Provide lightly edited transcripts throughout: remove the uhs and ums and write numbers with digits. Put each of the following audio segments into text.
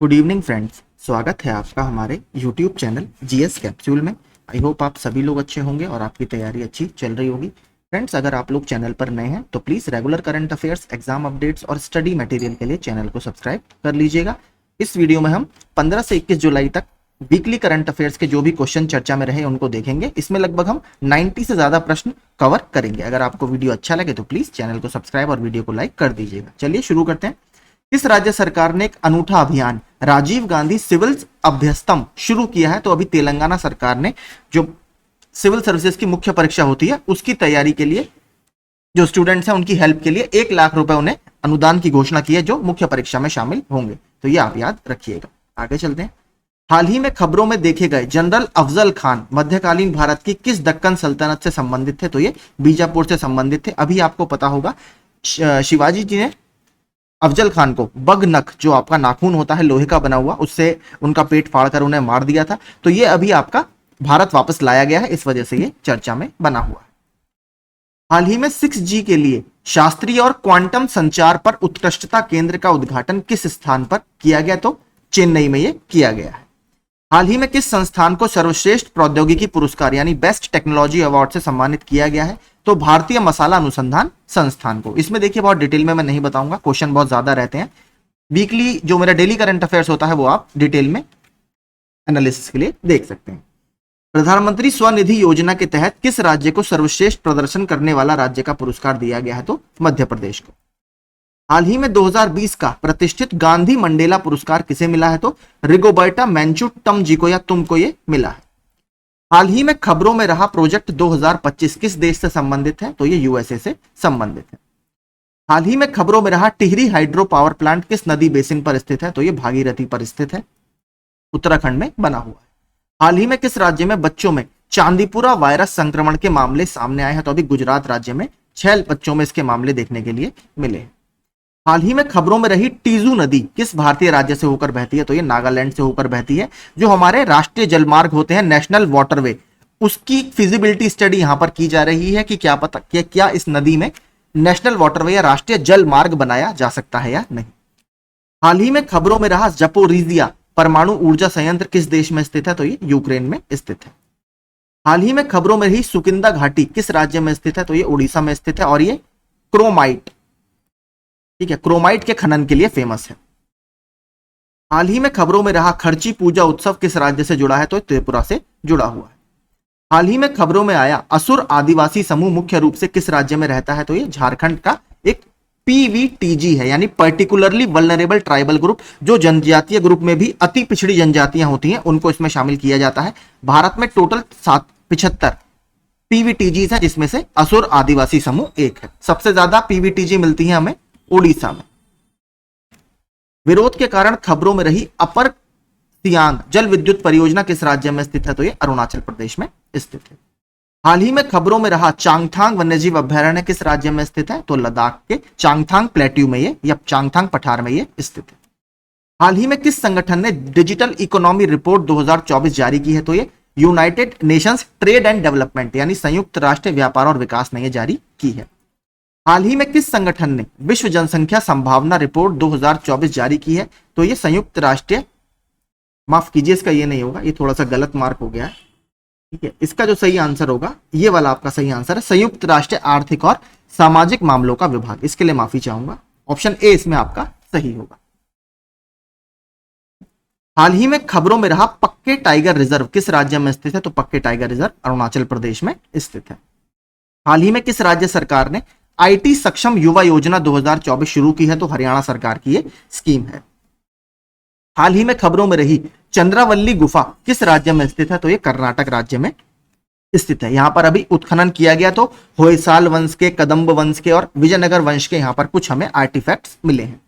Good evening friends, स्वागत है आपका हमारे यूट्यूब चैनल जीएस कैप्सूल में। आई होप आप सभी लोग अच्छे होंगे और आपकी तैयारी अच्छी चल रही होगी। फ्रेंड्स, अगर आप लोग चैनल पर नए हैं तो please regular current affairs, exam updates और स्टडी मटेरियल के लिए चैनल को सब्सक्राइब कर लीजिएगा। इस वीडियो में हम 15 से 21 जुलाई तक वीकली करंट अफेयर्स के जो भी क्वेश्चन चर्चा में रहे उनको देखेंगे। इसमें लगभग हम 90 से ज़्यादा प्रश्न कवर करेंगे। अगर आपको वीडियो अच्छा लगे तो प्लीज़ चैनल को सब्सक्राइब और वीडियो को लाइक कर दीजिएगा। चलिए शुरू करते हैं। किस राज्य सरकार ने एक अनूठा अभियान राजीव गांधी सिविल अभ्यस्तम शुरू किया है? तो अभी तेलंगाना सरकार ने जो सिविल सर्विसेज की मुख्य परीक्षा होती है उसकी तैयारी के लिए जो स्टूडेंट्स हैं उनकी हेल्प के लिए 1 लाख रुपए उन्हें अनुदान की घोषणा की है जो मुख्य परीक्षा में शामिल होंगे। तो ये आप याद रखिएगा। आगे चलते हैं। हाल ही में खबरों में देखे गए जनरल अफजल खान मध्यकालीन भारत की किस दक्कन सल्तनत से संबंधित थे? तो ये बीजापुर से संबंधित थे। अभी आपको पता होगा शिवाजी जी ने अफजल खान को बगनख, जो आपका नाखून होता है लोहे का बना हुआ, उससे उनका पेट फाड़कर उन्हें मार दिया था। तो ये अभी आपका भारत वापस लाया गया है, इस वजह से ये चर्चा में बना हुआ है। हाल ही में 6G के लिए शास्त्रीय और क्वांटम संचार पर उत्कृष्टता केंद्र का उद्घाटन किस स्थान पर किया गया? तो चेन्नई में ये किया गया है। हाल ही में किस संस्थान को सर्वश्रेष्ठ प्रौद्योगिकी पुरस्कार यानी बेस्ट टेक्नोलॉजी अवार्ड से सम्मानित किया गया है? तो भारतीय मसाला अनुसंधान संस्थान को। इसमें देखिए बहुत डिटेल में मैं नहीं बताऊंगा, क्वेश्चन बहुत ज्यादा रहते हैं। वीकली जो मेरा डेली करंट अफेयर्स होता है वो आप डिटेल में एनालिसिस के लिए देख सकते हैं। प्रधानमंत्री स्वनिधि योजना के तहत किस राज्य को सर्वश्रेष्ठ प्रदर्शन करने वाला राज्य का पुरस्कार दिया गया है? तो मध्य प्रदेश को। हाल ही में 2020 का प्रतिष्ठित गांधी मंडेला पुरस्कार किसे मिला है? तो रिगोबर्टा मेंचू जी को या तुमको ये मिला है। हाल ही में खबरों में रहा प्रोजेक्ट 2025 किस देश से संबंधित है? तो ये यूएसए से संबंधित है। हाल ही में खबरों में रहा टिहरी हाइड्रो पावर प्लांट किस नदी बेसिन पर स्थित है? तो ये भागीरथी पर स्थित है, उत्तराखंड में बना हुआ है। हाल ही में किस राज्य में बच्चों में चांदीपुरा वायरस संक्रमण के मामले सामने आए हैं? तो अभी गुजरात राज्य में 6 बच्चों में इसके मामले देखने के लिए मिले हैं। हाल ही में खबरों में रही टीजू नदी किस भारतीय राज्य से होकर बहती है? तो ये नागालैंड से होकर बहती है। जो हमारे राष्ट्रीय जलमार्ग होते हैं, नेशनल वाटरवे, उसकी फिजिबिलिटी स्टडी यहां पर की जा रही है कि क्या इस नदी में नेशनल वाटरवे या राष्ट्रीय जल मार्ग बनाया जा सकता है या नहीं। हाल ही में खबरों में रहा जपोरिजिया परमाणु ऊर्जा संयंत्र किस देश में स्थित है? तो ये यूक्रेन में स्थित है। हाल ही में खबरों में रही सुकिंदा घाटी किस राज्य में स्थित है? तो ये उड़ीसा में स्थित है और ये क्रोमाइट, ठीक है, क्रोमाइट के खनन के लिए फेमस है। हाल ही में खबरों में रहा खर्ची पूजा उत्सव किस राज्य से जुड़ा है? तो त्रिपुरा से जुड़ा हुआ है। हाल ही में खबरों में आया असुर आदिवासी समूह मुख्य रूप से किस राज्य में रहता है? तो ये झारखंड का एक पीवीटीजी है, यानी पर्टिकुलरली वल्नरेबल ट्राइबल ग्रुप। जो जनजातीय ग्रुप में भी अति पिछड़ी जनजातियां होती हैं उनको इसमें शामिल किया जाता है। भारत में टोटल 75 पीवीटीजी है, जिसमें से असुर आदिवासी समूह एक है। सबसे ज्यादा पीवीटीजी मिलती है हमें उड़ीसा में। विरोध के कारण खबरों में रही अपर सियांग जल विद्युत परियोजना किस राज्य में स्थित है? तो ये अरुणाचल प्रदेश में स्थित है। हाल ही में खबरों में रहा चांगथांग वन्यजीव अभयारण्य किस राज्य में स्थित है? तो लद्दाख के चांगथांग प्लेट्यू में ये या चांगथांग पठार में ये स्थित है। हाल ही में किस संगठन ने डिजिटल इकोनॉमी रिपोर्ट 2024 जारी की है? तो ये United Nations trade and development यानी संयुक्त राष्ट्र व्यापार और विकास ने यह जारी की है। हाल ही में किस संगठन ने विश्व जनसंख्या संभावना रिपोर्ट 2024 जारी की है? तो ये संयुक्त राष्ट्र, माफ कीजिए इसका ये नहीं होगा, ये थोड़ा सा गलत मार्क हो गया है, ठीक है। इसका जो सही आंसर होगा ये वाला आपका सही आंसर है संयुक्त राष्ट्र आर्थिक और सामाजिक मामलों का विभाग। इसके लिए माफी चाहूंगा, ऑप्शन ए इसमें आपका सही होगा। हाल ही में खबरों में रहा पक्के टाइगर रिजर्व किस राज्य में स्थित है? तो पक्के टाइगर रिजर्व अरुणाचल प्रदेश में स्थित है। हाल ही में किस राज्य सरकार ने आईटी सक्षम युवा योजना 2024 शुरू की है? तो हरियाणा सरकार की ये स्कीम है। हाल ही में खबरों में रही चंद्रावल्ली गुफा किस राज्य में स्थित है? तो ये कर्नाटक राज्य में स्थित है। यहां पर अभी उत्खनन किया गया तो होयसाल वंश के, कदम्ब वंश के और विजयनगर वंश के यहां पर कुछ हमें आर्टिफैक्ट्स मिले हैं।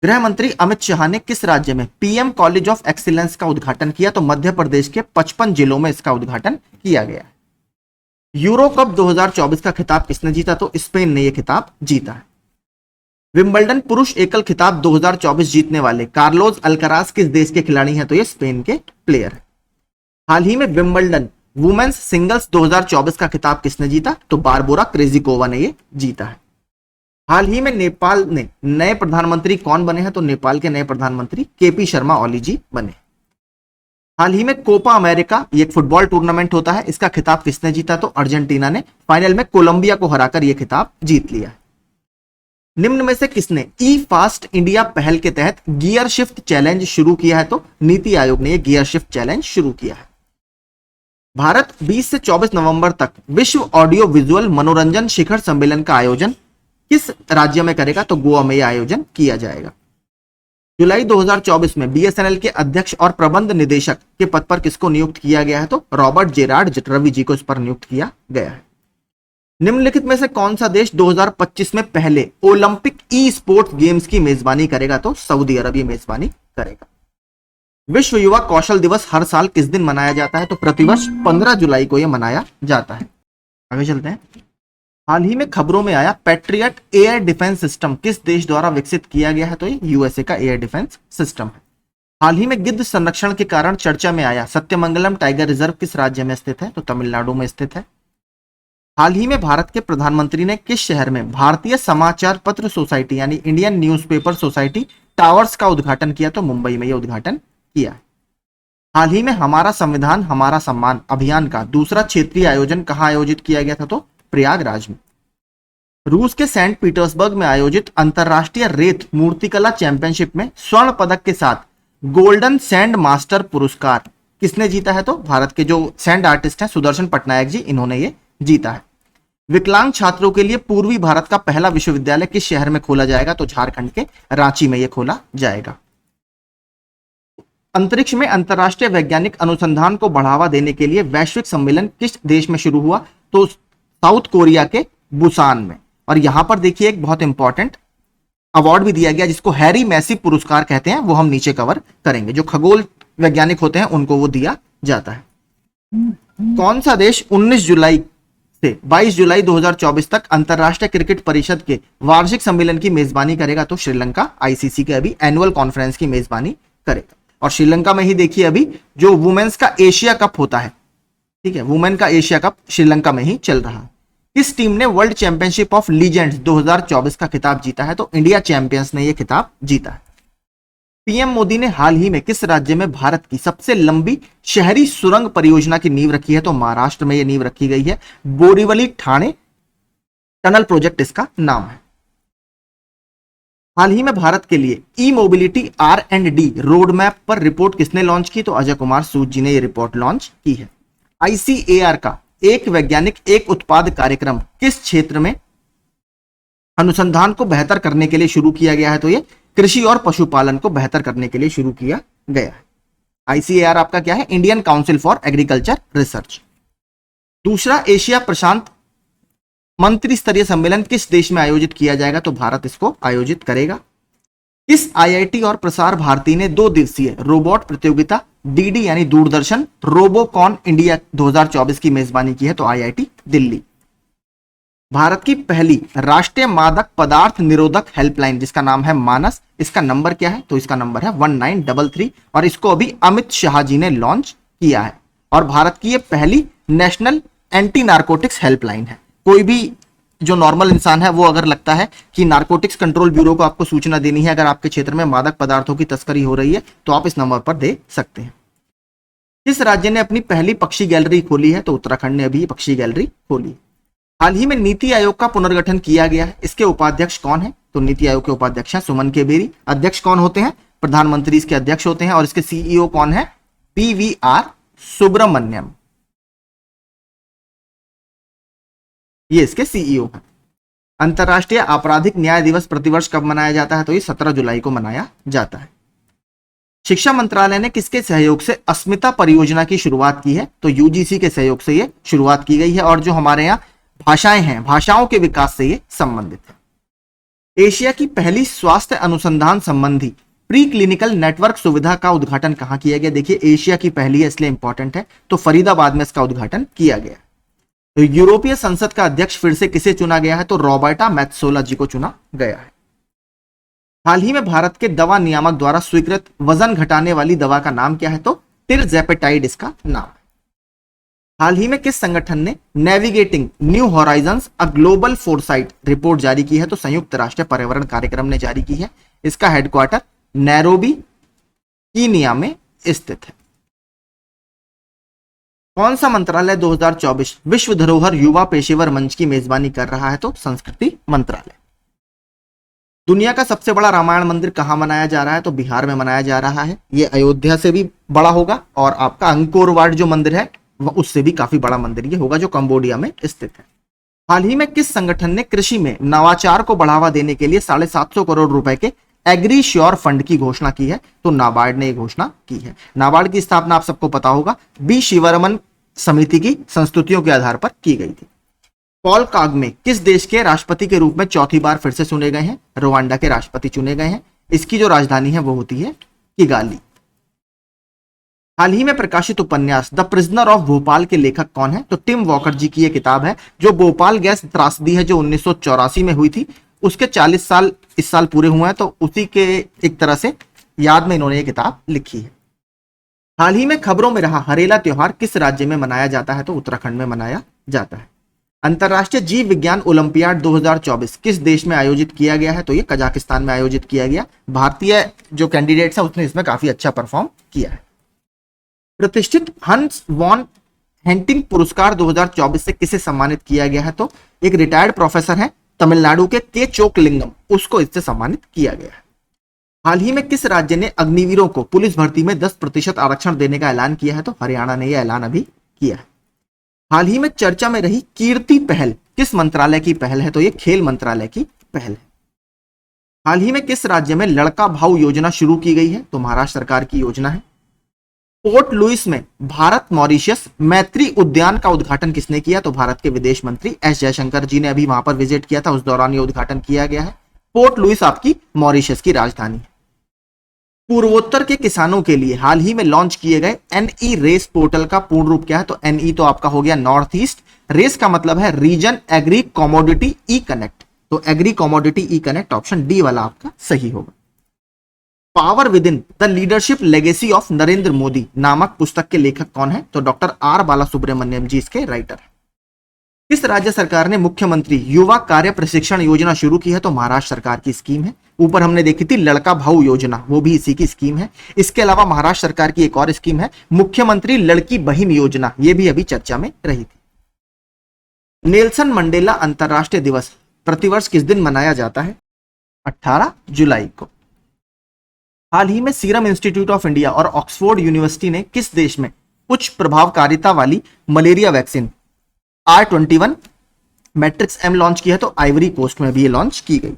गृह मंत्री अमित शाह ने किस राज्य में पीएम कॉलेज ऑफ एक्सीलेंस का उद्घाटन किया? तो मध्य प्रदेश के 55 जिलों में इसका उद्घाटन किया गया है। यूरो कप 2024 का खिताब किसने जीता? तो स्पेन ने यह खिताब जीता है। विंबलडन पुरुष एकल खिताब 2024 जीतने वाले कार्लोस अल्कराज किस देश के खिलाड़ी हैं? तो ये स्पेन के प्लेयर है। हाल ही में विंबलडन वुमेन्स सिंगल्स 2024 का खिताब किसने जीता? तो बारबोरा क्रेजिकोवा ने ये जीता है। हाल ही में नेपाल ने नए प्रधानमंत्री कौन बने हैं? तो नेपाल के नए प्रधानमंत्री केपी शर्मा ओली जी बने। हाल ही में कोपा अमेरिका, ये एक फुटबॉल टूर्नामेंट होता है, इसका खिताब किसने जीता? तो अर्जेंटीना ने फाइनल में कोलंबिया को हराकर यह खिताब जीत लिया है। निम्न में से किसने ई फास्ट इंडिया पहल के तहत गियर शिफ्ट चैलेंज शुरू किया है? तो नीति आयोग ने यह गियर शिफ्ट चैलेंज शुरू किया है। भारत 20 से 24 नवंबर तक विश्व ऑडियो विजुअल मनोरंजन शिखर सम्मेलन का आयोजन किस राज्य में करेगा? तो गोवा में यह आयोजन किया जाएगा। जुलाई 2024 में बीएसएनएल के अध्यक्ष और प्रबंध निदेशक के पद पर किसको नियुक्त किया गया है? तो रॉबर्ट जेरार्ड रवि जी को इस पर नियुक्त किया गया है। निम्नलिखित में से कौन सा देश 2025 में पहले ओलंपिक ई स्पोर्ट्स गेम्स की मेजबानी करेगा? तो सऊदी अरब ये मेजबानी करेगा। विश्व युवा कौशल दिवस हर साल किस दिन मनाया जाता है? तो प्रतिवर्ष 15 जुलाई को यह मनाया जाता है। आगे चलते हैं। हाल ही में खबरों में आया पैट्रियट एयर डिफेंस सिस्टम किस देश द्वारा विकसित किया गया है? तो ये यूएसए का एयर डिफेंस सिस्टम है। हाल ही में गिद्ध संरक्षण के कारण चर्चा में आया सत्यमंगलम टाइगर रिजर्व किस राज्य में स्थित है? तो तमिलनाडु में स्थित है। हाल ही में भारत के प्रधानमंत्री ने किस शहर में भारतीय समाचार पत्र सोसाइटी यानी इंडियन न्यूज़पेपर सोसाइटी टावर्स का उद्घाटन किया? तो मुंबई में यह उद्घाटन किया। हाल ही में हमारा संविधान हमारा सम्मान अभियान का दूसरा क्षेत्रीय आयोजन कहां आयोजित किया गया था? तो प्रयागराज में। रूस के सेंट पीटर्सबर्ग में आयोजित अंतरराष्ट्रीय रेत मूर्तिकला चैंपियनशिप में स्वर्ण पदक के साथ गोल्डन सैंड मास्टर पुरस्कार किसने जीता है? तो भारत के जो सैंड आर्टिस्ट हैं सुदर्शन पटनायक जी, इन्होंने ये जीता है। विकलांग छात्रों के लिए पूर्वी भारत का पहला विश्वविद्यालय किस शहर में खोला जाएगा? तो झारखंड के रांची में यह खोला जाएगा। अंतरिक्ष में अंतरराष्ट्रीय वैज्ञानिक अनुसंधान को बढ़ावा देने के लिए वैश्विक सम्मेलन किस देश में शुरू हुआ? तो साउथ कोरिया के बुसान में। और यहां पर देखिए एक बहुत इंपॉर्टेंट अवार्ड भी दिया गया जिसको हैरी मैसी पुरस्कार कहते हैं, वो हम नीचे कवर करेंगे। जो खगोल वैज्ञानिक होते हैं उनको वो दिया जाता है। कौन सा देश 19 जुलाई से 22 जुलाई 2024 तक अंतरराष्ट्रीय क्रिकेट परिषद के वार्षिक सम्मेलन की मेजबानी करेगा? तो श्रीलंका आईसीसी के अभी एनुअल कॉन्फ्रेंस की मेजबानी करेगा। और श्रीलंका में ही देखिए अभी जो वुमेन्स का एशिया कप होता है, ठीक है, वुमेन का एशिया कप श्रीलंका में ही चल रहा है। किस टीम ने वर्ल्ड चैंपियनशिप ऑफ लीजेंड्स 2024 का खिताब जीता है? तो इंडिया चैंपियंस ने यह खिताब जीता है। पीएम मोदी ने हाल ही में किस राज्य में भारत की सबसे लंबी शहरी सुरंग परियोजना की नींव रखी है? तो महाराष्ट्र में यह नींव रखी गई है। बोरीवली ठाणे टनल प्रोजेक्ट इसका नाम है। हाल ही में भारत के लिए ई मोबिलिटी R&D रोड मैप पर रिपोर्ट किसने लॉन्च की? तो अजय कुमार सूद जी ने यह रिपोर्ट लॉन्च की है। ICAR का एक वैज्ञानिक एक उत्पाद कार्यक्रम किस क्षेत्र में अनुसंधान को बेहतर करने के लिए शुरू किया गया है? तो ये कृषि और पशुपालन को बेहतर करने के लिए शुरू किया गया है। ICAR आपका क्या है? Indian council for agriculture research. दूसरा एशिया प्रशांत मंत्री स्तरीय सम्मेलन किस देश में आयोजित किया जाएगा? तो भारत इसको आयोजित करेगा। इस IIT और प्रसार भारती ने 2 दिवसीय रोबोट प्रतियोगिता DD यानी दूरदर्शन रोबोकॉन इंडिया 2024 की मेजबानी की है? तो IIT दिल्ली। भारत की पहली राष्ट्रीय मादक पदार्थ निरोधक हेल्पलाइन जिसका नाम है मानस, इसका नंबर क्या है? तो इसका नंबर है 1933 और इसको अभी अमित शाह जी ने लॉन्च किया है। और भारत की यह पहली नेशनल एंटी नार्कोटिक्स हेल्पलाइन है। कोई भी जो नॉर्मल इंसान है वो अगर लगता है कि नारकोटिक्स कंट्रोल ब्यूरो को आपको सूचना देनी है, अगर आपके क्षेत्र में मादक पदार्थों की तस्करी हो रही है, तो आप इस नंबर पर दे सकते हैं। किस राज्य ने अपनी पहली पक्षी गैलरी खोली है? तो उत्तराखंड ने अभी पक्षी गैलरी खोली। हाल ही में नीति आयोग का पुनर्गठन किया गया है, इसके उपाध्यक्ष कौन है? तो नीति आयोग के उपाध्यक्ष हैं सुमन के बेरी। अध्यक्ष कौन होते हैं? प्रधानमंत्री इसके अध्यक्ष होते हैं। और इसके CEO कौन है? PVR सुब्रमण्यम, ये इसके CEO हैं। अंतरराष्ट्रीय आपराधिक न्याय दिवस प्रतिवर्ष कब मनाया जाता है? तो ये 17 जुलाई को मनाया जाता है। शिक्षा मंत्रालय ने किसके सहयोग से अस्मिता परियोजना की शुरुआत की है? तो UGC के सहयोग से ये शुरुआत की गई है। और जो हमारे यहाँ भाषाएं हैं, भाषाओं के विकास से ये संबंधित है। एशिया की पहली स्वास्थ्य अनुसंधान संबंधी प्री क्लिनिकल नेटवर्क सुविधा का उद्घाटन कहां किया गया? देखिए एशिया की पहली है इसलिए इंपॉर्टेंट है, तो फरीदाबाद में इसका उद्घाटन किया गया। तो यूरोपीय संसद का अध्यक्ष फिर से किसे चुना गया है? तो रॉबर्टा मैत्सोला जी को चुना गया है। हाल ही में भारत के दवा नियामक द्वारा स्वीकृत वजन घटाने वाली दवा का नाम क्या है? तो तिरज़ेपेटाइड इसका नाम है। हाल ही में किस संगठन ने navigating new horizons a global foresight report जारी की है? तो संयुक्त राष्ट्र पर्यावरण कार्यक्रम ने जारी की है। इसका हेडक्वार्टर नैरोबी कीनिया में स्थित है। कौन सा मंत्रालय 2024 विश्व धरोहर युवा पेशेवर मंच की मेजबानी कर रहा है? तो संस्कृति मंत्रालय। दुनिया का सबसे बड़ा रामायण मंदिर कहां बनाया जा रहा है? तो बिहार में बनाया जा रहा है। यह अयोध्या से भी बड़ा होगा और आपका अंकोर वाट जो मंदिर है उससे भी काफी बड़ा मंदिर ये होगा, जो कंबोडिया में स्थित है। हाल ही में किस संगठन ने कृषि में नवाचार को बढ़ावा देने के लिए 750 करोड़ रुपए के एग्री श्योर फंड की घोषणा की है? तो नाबार्ड ने यह घोषणा की है। नाबार्ड की स्थापना आप सबको पता होगा बी शिवरमन समिति की संस्तुतियों के आधार पर की गई थी। पॉल कागमे किस देश के राष्ट्रपति के रूप में चौथी बार फिर से चुने गए हैं? रवांडा के राष्ट्रपति चुने गए हैं। इसकी जो राजधानी है वो होती है किगाली। हाल ही में प्रकाशित उपन्यास द प्रिजनर ऑफ भोपाल के लेखक कौन है? तो टिम वॉकर जी की यह किताब है, जो भोपाल गैस त्रासदी है जो 1984 में हुई थी, उसके 40 साल इस साल पूरे हुए हैं, तो उसी के एक तरह से याद में इन्होंने ये किताब लिखी है। हाल ही में खबरों में रहा हरेला त्योहार किस राज्य में मनाया जाता है? तो उत्तराखंड में मनाया जाता है। अंतरराष्ट्रीय जीव विज्ञान ओलंपियाड 2024 किस देश में आयोजित किया गया है? तो ये कजाकिस्तान में आयोजित किया गया। भारतीय जो कैंडिडेट्स है उसने इसमें काफी अच्छा परफॉर्म किया है। प्रतिष्ठित हंस वॉन हेंटिंग पुरस्कार 2024 से किसे सम्मानित किया गया है? तो एक रिटायर्ड प्रोफेसर है तमिलनाडु के चोकलिंगम, उसको इससे सम्मानित किया गया है। हाल ही में किस राज्य ने अग्निवीरों को पुलिस भर्ती में 10% आरक्षण देने का ऐलान किया है? तो हरियाणा ने यह ऐलान अभी किया है। हाल ही में चर्चा में रही कीर्ति पहल किस मंत्रालय की पहल है? तो यह खेल मंत्रालय की पहल है। हाल ही में किस राज्य में लड़का भाऊ योजना शुरू की गई है? तो महाराष्ट्र सरकार की योजना है। पोर्ट लुइस में भारत मॉरिशस मैत्री उद्यान का उद्घाटन किसने किया? तो भारत के विदेश मंत्री एस जयशंकर जी ने अभी वहां पर विजिट किया था, उस दौरान यह उद्घाटन किया गया है। पोर्ट लुइस आपकी मॉरिशस की राजधानी है। पूर्वोत्तर के किसानों के लिए हाल ही में लॉन्च किए गए एनई रेस पोर्टल का पूर्ण रूप क्या है? तो एनई तो आपका हो गया नॉर्थ ईस्ट, रेस का मतलब है रीजन एग्री कमोडिटी ई कनेक्ट, तो एग्री कमोडिटी ई कनेक्ट ऑप्शन डी वाला आपका सही होगा। Power with in the leadership legacy of Narendra Modi नामक पुस्तक के लेखक कौन है? तो डॉक्टर आर बाला सुब्रमण्यम जी इसके राइटर है। किस राज्य सरकार ने मुख्यमंत्री युवा कार्य प्रशिक्षण योजना शुरू की है? तो महाराष्ट्र सरकार की स्कीम है। ऊपर हमने देखी थी लड़का भाऊ योजना, वो भी इसी की स्कीम है। इसके अलावा महाराष्ट्र सरकार की एक और स्कीम है मुख्यमंत्री लड़की बहिन योजना, ये भी अभी चर्चा में रही थी। नेल्सन मंडेला अंतरराष्ट्रीय दिवस प्रतिवर्ष किस दिन मनाया जाता है? 18 जुलाई को। हाल ही में सीरम इंस्टीट्यूट ऑफ इंडिया और ऑक्सफोर्ड यूनिवर्सिटी ने किस देश में उच्च प्रभावकारिता वाली malaria vaccine R21 matrix M launch किया है? तो आइवरी कोस्ट में भी ये लॉन्च की गई।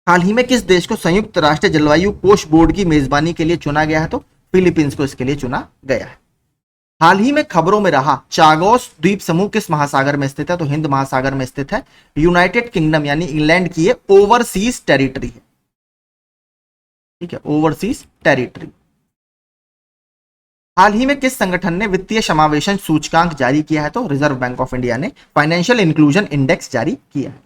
हाल ही में किस देश को संयुक्त राष्ट्र जलवायु कोष बोर्ड की मेजबानी के लिए चुना गया है? तो फिलीपींस को इसके लिए चुना गया है। हाल ही में खबरों में रहा चागोस द्वीप समूह किस महासागर में स्थित है? तो हिंद महासागर में स्थित है। यूनाइटेड किंगडम यानी इंग्लैंड की ये ओवरसीज टेरिटरी है, ठीक है, ओवरसीज टेरिटरी। हाल ही में किस संगठन ने वित्तीय समावेशन सूचकांक जारी किया है? तो रिजर्व बैंक ऑफ इंडिया ने फाइनेंशियल इंक्लूजन इंडेक्स जारी किया है।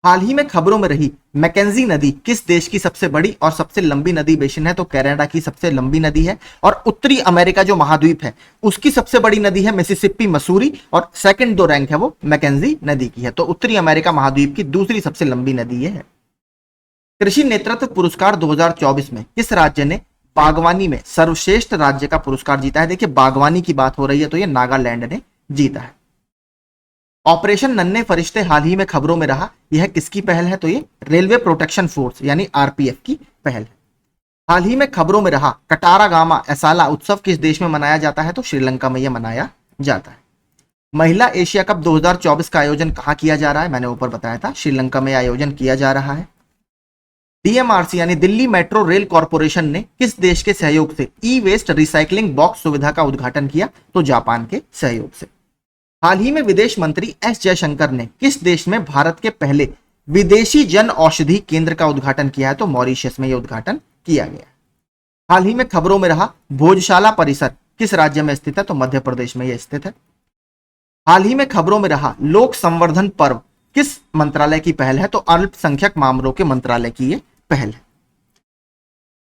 हाल ही में खबरों में रही मैकेंजी नदी किस देश की सबसे बड़ी और सबसे लंबी नदी बेसिन है? तो कनाडा की सबसे लंबी नदी है। और उत्तरी अमेरिका जो महाद्वीप है उसकी सबसे बड़ी नदी है मिसिसिपी मसूरी, और सेकंड जो रैंक है वो मैकेंजी नदी की है। तो उत्तरी अमेरिका महाद्वीप की दूसरी सबसे लंबी नदी है। कृषि नेतृत्व पुरस्कार 2024 में किस राज्य ने बागवानी में सर्वश्रेष्ठ राज्य का पुरस्कार जीता है? देखिए बागवानी की बात हो रही है तो ये नागालैंड ने जीता है। ऑपरेशन नन्हे फरिश्ते हाल ही में खबरों में रहा, यह किसकी पहल है? तो ये रेलवे प्रोटेक्शन फोर्स यानी आरपीएफ की पहल है। हाल ही में खबरों में रहा कटारागामा एसाला उत्सव किस देश में मनाया जाता है? तो श्रीलंका में यह मनाया जाता है। महिला एशिया कप 2024 का आयोजन कहां किया जा रहा है? मैंने ऊपर बताया था श्रीलंका में आयोजन किया जा रहा है। डीएमआरसी यानी दिल्ली मेट्रो रेल कॉर्पोरेशन ने किस देश के सहयोग से ई वेस्ट रिसाइकलिंग बॉक्स सुविधा का उद्घाटन किया? तो जापान के सहयोग से। हाल ही में विदेश मंत्री एस जयशंकर ने किस देश में भारत के पहले विदेशी जन औषधि केंद्र का उद्घाटन किया है? तो मॉरिशस में यह उद्घाटन किया गया। हाल ही में खबरों में रहा भोजशाला परिसर किस राज्य में स्थित है? तो मध्य प्रदेश में यह स्थित है। हाल ही में खबरों में रहा लोक संवर्धन पर्व किस मंत्रालय की पहल है? तो अल्पसंख्यक मामलों के मंत्रालय की यह पहल है।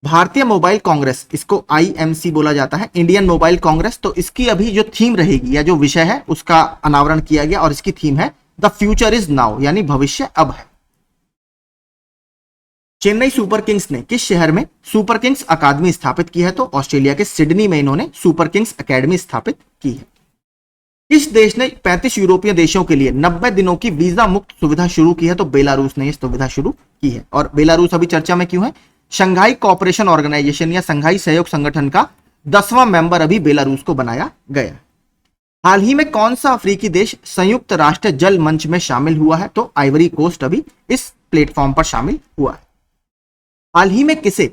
भारतीय मोबाइल कांग्रेस, इसको आईएमसी बोला जाता है, इंडियन मोबाइल कांग्रेस। तो इसकी अभी जो थीम रहेगी या जो विषय है उसका अनावरण किया गया और इसकी थीम है द फ्यूचर इज नाउ, यानी भविष्य अब है। चेन्नई सुपर किंग्स ने किस शहर में सुपर किंग्स अकादमी स्थापित की है? तो ऑस्ट्रेलिया के सिडनी में इन्होंने सुपर किंग्स अकेडमी स्थापित की है। किस देश ने 35 यूरोपीय देशों के लिए 90 दिनों की वीजा मुक्त सुविधा शुरू की है? तो बेलारूस ने यह सुविधा शुरू की है। और बेलारूस अभी चर्चा में क्यों है? शंघाई कोऑपरेशन ऑर्गेनाइजेशन या शंघाई सहयोग संगठन का 10वां मेंबर अभी बेलारूस को बनाया गया। हाल ही में कौन सा अफ्रीकी देश संयुक्त राष्ट्र जल मंच में शामिल हुआ है? तो आइवरी कोस्ट अभी इस प्लेटफॉर्म पर शामिल हुआ है। हाल ही में किसे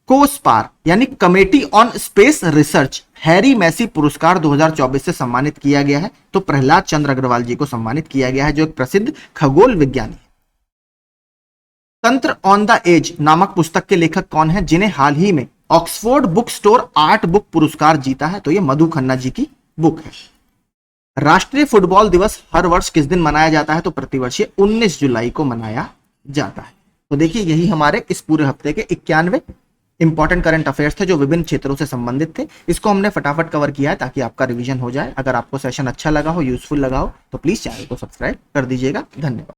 कोस्पार यानी committee on space research Harry Massey पुरस्कार 2024 से सम्मानित किया गया है? तो प्रहलाद चंद्र अग्रवाल जी को सम्मानित किया गया है, जो एक प्रसिद्ध खगोल विज्ञानी है। तंत्र ऑन द एज नामक पुस्तक के लेखक कौन है, जिन्हें हाल ही में Oxford book store art book पुरस्कार जीता है? तो यह मधु खन्ना जी की बुक है। राष्ट्रीय फुटबॉल दिवस हर वर्ष किस दिन मनाया जाता है? तो प्रतिवर्ष 19 जुलाई को मनाया जाता है। तो देखिए, यही हमारे इस पूरे हफ्ते के 91 इंपॉर्टेंट करंट अफेयर्स थे जो विभिन्न क्षेत्रों से संबंधित थे। इसको हमने फटाफट कवर किया है ताकि आपका रिवीजन हो जाए। अगर आपको सेशन अच्छा लगा हो, यूजफुल लगा हो, तो प्लीज चैनल को सब्सक्राइब कर दीजिएगा। धन्यवाद।